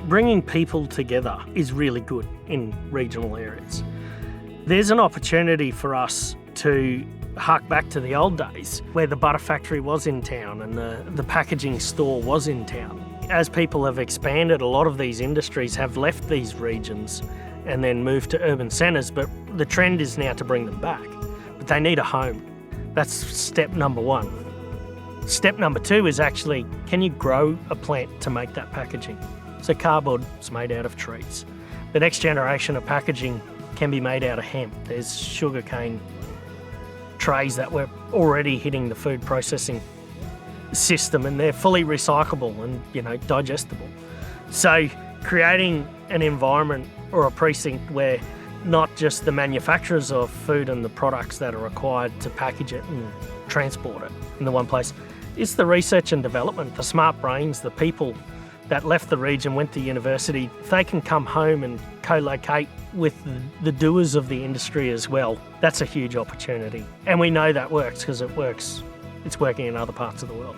bringing people together is really good in regional areas. There's an opportunity for us to hark back to the old days where the butter factory was in town and the packaging store was in town. As people have expanded, a lot of these industries have left these regions and then moved to urban centres, but the trend is now to bring them back. But they need a home. That's step number one. Step number two is actually, can you grow a plant to make that packaging? So cardboard is made out of trees. The next generation of packaging can be made out of hemp. There's sugarcane trays that were already hitting the food processing system, and they're fully recyclable and digestible. So creating an environment or a precinct where not just the manufacturers of food and the products that are required to package it and transport it in the one place, it's the research and development, the smart brains, the people that left the region, went to university. If they can come home and co-locate with the doers of the industry as well, that's a huge opportunity. And we know that works because it's working in other parts of the world.